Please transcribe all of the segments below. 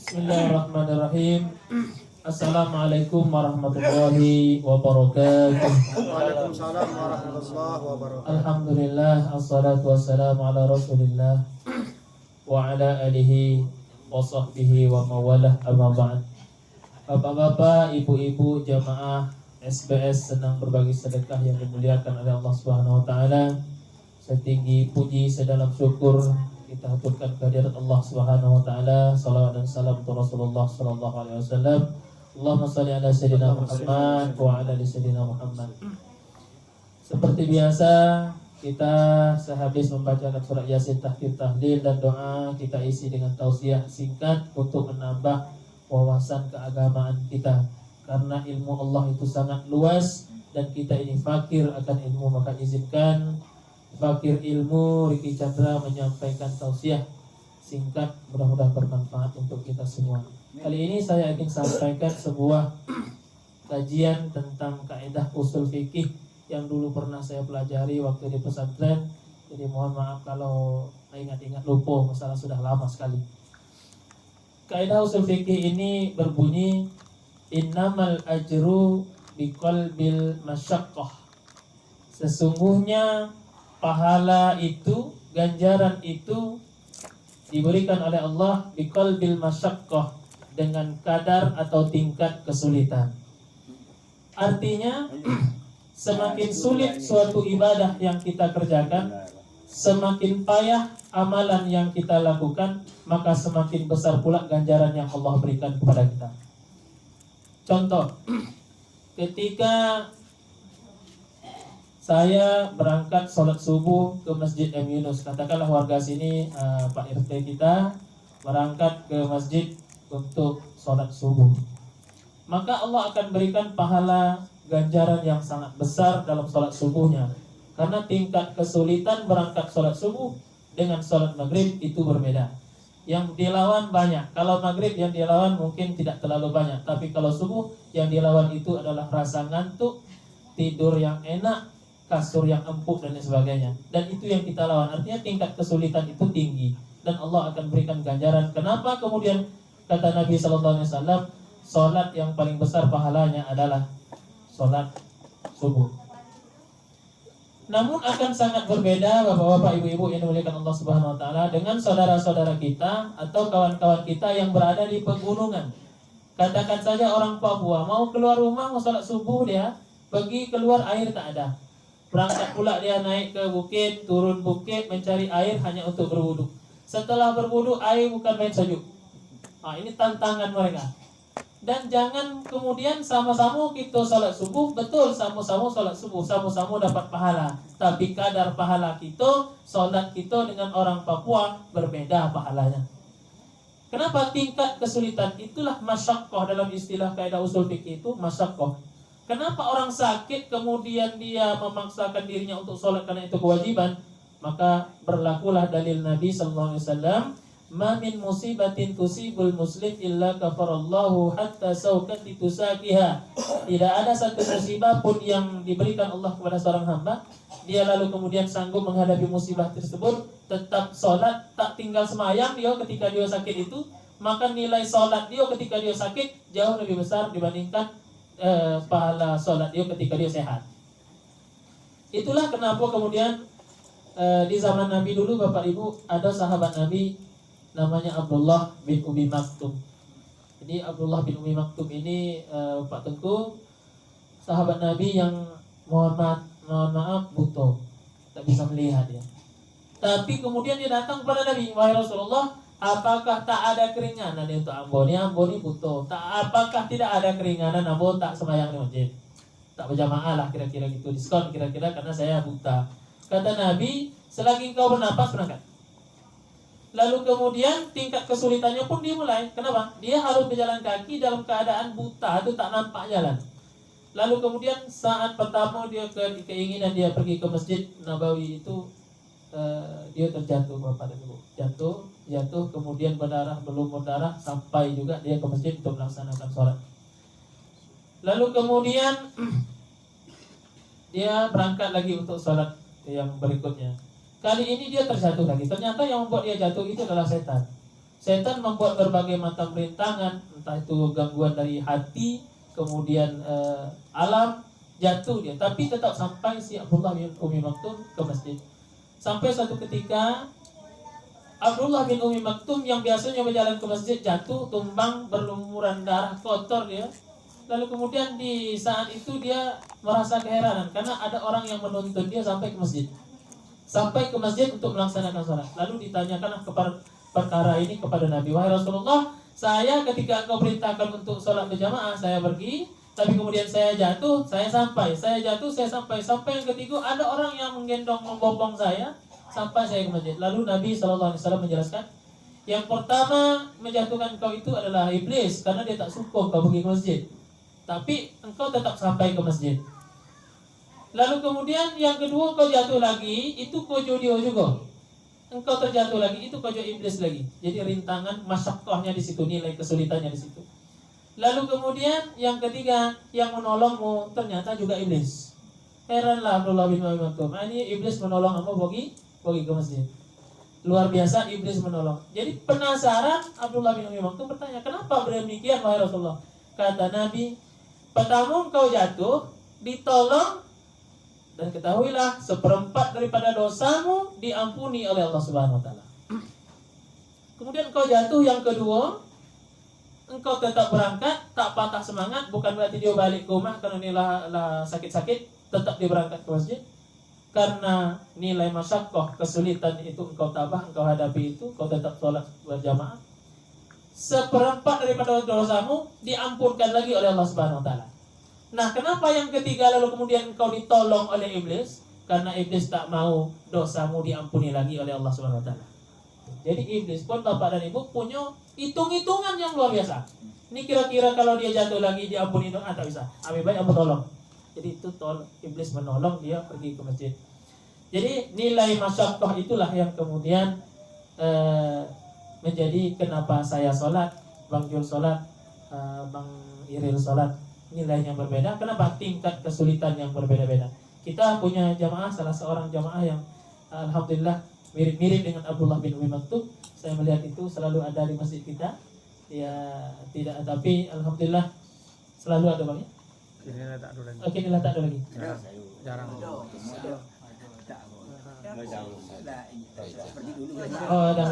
Bismillahirrahmanirrahim. Assalamualaikum warahmatullahi wabarakatuh. Waalaikumsalam warahmatullahi wabarakatuh. Alhamdulillah, assalatu wassalamu ala rasulillah wa ala alihi wa sahbihi wa mawalah, amma ba'd. Bapak-bapak, ibu-ibu, jamaah SBS senang berbagi sedekah yang dimuliakan oleh Allah Subhanahu wa taala. Setinggi puji sedalam syukur kita haturkan kehadirat Allah Subhanahu wa taala. Salawat dan salam untuk Rasulullah sallallahu alaihi wasallam. Allahumma shalli ala sayyidina Muhammad wa ala ali sayyidina Muhammad. Seperti biasa, kita sehabis membacakan surat Yasin, tahfidz, tahlil dan doa, kita isi dengan tausiah singkat untuk menambah wawasan keagamaan kita. Karena ilmu Allah itu sangat luas dan kita ini fakir akan ilmu, maka izinkan fakir ilmu Riki Chandra menyampaikan tausiah singkat, mudah-mudahan bermanfaat untuk kita semua. Kali ini saya ingin sampaikan sebuah kajian tentang kaidah usul fikih yang dulu pernah saya pelajari waktu di pesantren. Jadi mohon maaf kalau ingat-ingat lupa, masalah sudah lama sekali. Kaidah usul fikih ini berbunyi, innamal ajru biqalbil masyaqqah. Sesungguhnya pahala itu, ganjaran itu diberikan oleh Allah biqalbil masyaqqah, dengan kadar atau tingkat kesulitan. Artinya semakin sulit suatu ibadah yang kita kerjakan, semakin payah amalan yang kita lakukan, maka semakin besar pula ganjaran yang Allah berikan kepada kita. Contoh, ketika saya berangkat sholat subuh ke Masjid M. Yunus, katakanlah warga sini, Pak RT kita berangkat ke masjid untuk sholat subuh, maka Allah akan berikan pahala ganjaran yang sangat besar dalam sholat subuhnya. Karena tingkat kesulitan berangkat sholat subuh dengan sholat maghrib itu berbeda. Yang dilawan banyak. Kalau maghrib yang dilawan mungkin tidak terlalu banyak, tapi kalau subuh yang dilawan itu adalah rasa ngantuk, tidur yang enak, kasur yang empuk dan sebagainya. Dan itu yang kita lawan. Artinya tingkat kesulitan itu tinggi dan Allah akan berikan ganjaran. Kenapa kemudian kata Nabi sallallahu alaihi wasallam, salat yang paling besar pahalanya adalah salat subuh. Namun akan sangat berbeda Bapak-bapak, ibu-ibu yang dimuliakan Allah Subhanahu wa taala dengan saudara-saudara kita atau kawan-kawan kita yang berada di pegunungan. Katakan saja orang Papua mau keluar rumah mau salat subuh, dia pergi keluar, air tak ada. Berangkat pula dia naik ke bukit, turun bukit mencari air hanya untuk berwudu. Setelah berwudu, air bukan main sejuk. Ini tantangan mereka. Dan jangan kemudian sama-sama kita salat subuh, betul sama-sama salat subuh, sama-sama dapat pahala. Tapi kadar pahala kita, salat kita dengan orang Papua berbeda pahalanya. Kenapa? Tingkat kesulitan itulah masyaqqah dalam istilah kaidah usul fikih itu masyaqqah. Kenapa orang sakit kemudian dia memaksakan dirinya untuk sholat karena itu kewajiban? Maka berlakulah dalil Nabi sallallahu alaihi wasallam, "Ma min musibatin tusibul muslim illa kafarallahu hatta saukati tusakiha." Tidak ada satu musibah pun yang diberikan Allah kepada seorang hamba, dia lalu kemudian sanggup menghadapi musibah tersebut, tetap sholat, tak tinggal semayang dia ketika dia sakit itu, maka nilai sholat dia ketika dia sakit jauh lebih besar dibandingkan pahala sholat dia ketika dia sehat. Itulah kenapa kemudian di zaman Nabi dulu Bapak Ibu ada sahabat Nabi namanya Abdullah bin Umi Maktum. Jadi Abdullah bin Umi Maktum ini Pak Tengku, sahabat Nabi yang mohon maaf buta, tak bisa melihat ya. Tapi kemudian dia datang kepada Nabi, wahai Rasulullah, apakah tak ada keringanan untuk ambo ni butuh? Apakah tidak ada keringanan ambo tak sembahyang di masjid? Tak berjamaah lah kira-kira gitu, diskon kira-kira karena saya buta. Kata Nabi, selagi engkau bernapas berangkat. Lalu kemudian tingkat kesulitannya pun dimulai. Kenapa? Dia harus berjalan kaki dalam keadaan buta, itu tak nampak jalan. Lalu kemudian saat pertama dia keinginan dia pergi ke Masjid Nabawi itu, dia terjatuh Bapak dan Ibu. Jatuh kemudian berdarah, belum berdarah sampai juga dia ke masjid untuk melaksanakan sholat. Lalu kemudian dia berangkat lagi untuk sholat yang berikutnya. Kali ini dia terjatuh lagi. Ternyata yang membuat dia jatuh itu adalah setan. Setan membuat berbagai macam rintangan, entah itu gangguan dari hati, kemudian alam, jatuh dia. Tapi tetap sampai si Abdullah bin Umi Maktum ke masjid. Sampai suatu ketika Abdullah bin Umi Maktum yang biasanya berjalan ke masjid jatuh, tumbang, berlumuran darah, kotor dia. Lalu kemudian di saat itu dia merasa keheranan karena ada orang yang menuntun dia sampai ke masjid. Sampai ke masjid untuk melaksanakan sholat. Lalu ditanyakan kepada perkara ini kepada Nabi. Wahai Rasulullah, saya ketika engkau perintahkan untuk sholat berjamaah, saya pergi. Tapi kemudian saya jatuh, saya sampai. Saya jatuh, saya sampai. Sampai yang ketiga ada orang yang menggendong, membopong saya sampai saya ke masjid. Lalu Nabi SAW menjelaskan, yang pertama menjatuhkan engkau itu adalah iblis, karena dia tak suka engkau pergi ke masjid. Tapi engkau tetap sampai ke masjid. Lalu kemudian yang kedua kau jatuh lagi, itu kojo dia juga. Engkau terjatuh lagi, itu kojo iblis lagi. Jadi rintangan, masyaqqahnya di situ, nilai kesulitannya di situ. Lalu kemudian yang ketiga, yang menolongmu ternyata juga iblis. Heranlah Abdullah bin Umi Maktum. Ini iblis menolong kamu pergi ke masjid. Luar biasa iblis menolong. Jadi penasaran Abdullah bin Umi Maktum bertanya, kenapa demikian wahai Rasulullah? Kata Nabi, pertama kau jatuh, ditolong, dan ketahuilah seperempat daripada dosamu diampuni oleh Allah Subhanahu wa taala. Kemudian kau jatuh yang kedua, engkau tetap berangkat, tak patah semangat, bukan berarti dia balik ke rumah karena nilai sakit-sakit, tetap dia berangkat ke masjid. Karena nilai masyaqqah, kesulitan itu engkau tabah, engkau hadapi itu, kau tetap sholat berjamaah. Seperempat daripada dosamu diampunkan lagi oleh Allah Subhanahu wa taala. Nah, kenapa yang ketiga lalu kemudian engkau ditolong oleh iblis? Karena iblis tak mau dosamu diampuni lagi oleh Allah Subhanahu wa taala. Jadi iblis pun bapak dan ibu punya hitung-hitungan yang luar biasa. Ini kira-kira kalau dia jatuh lagi diampuni dong, tak bisa. Lebih baik aku tolong. Jadi itu iblis menolong dia pergi ke masjid. Jadi nilai masyaqqah itulah yang kemudian menjadi kenapa saya sholat, Bang Jul sholat, Bang Iril sholat. Nilainya berbeda. Kenapa? Tingkat kesulitan yang berbeda-beda. Kita punya jamaah, salah seorang jamaah yang alhamdulillah mirip-mirip dengan Abdullah bin Umi Maktum. Saya melihat itu selalu ada di masjid kita. Ya tidak, tapi alhamdulillah selalu ada Bang ya. Inilah tak ada lagi. Oke, inilah tak ada lagi. Jarang. Oh, dah.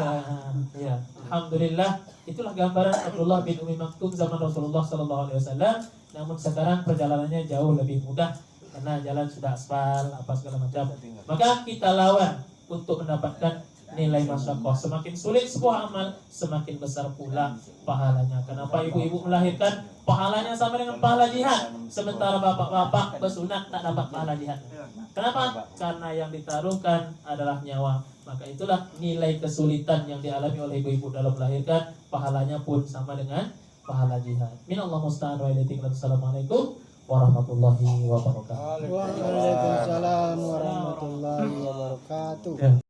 Ya, alhamdulillah. Itulah gambaran Abdullah bin Umi Maktum zaman Rasulullah SAW. Namun sekarang perjalanannya jauh lebih mudah karena jalan sudah aspal, apa segala macam. Maka kita lawan untuk mendapatkan nilai masyaqqah. Semakin sulit sebuah amal, semakin besar pula pahalanya. Kenapa ibu-ibu melahirkan pahalanya sama dengan pahala jihad, sementara bapak-bapak bersunat tak dapat pahala jihad? Kenapa? Karena yang ditaruhkan adalah nyawa. Maka itulah nilai kesulitan yang dialami oleh ibu-ibu dalam melahirkan, pahalanya pun sama dengan pahala jihad. Minallah musta'an wa ilaihi. Assalamualaikum warahmatullahi wabarakatuh. Waalaikumsalam warahmatullahi wabarakatuh.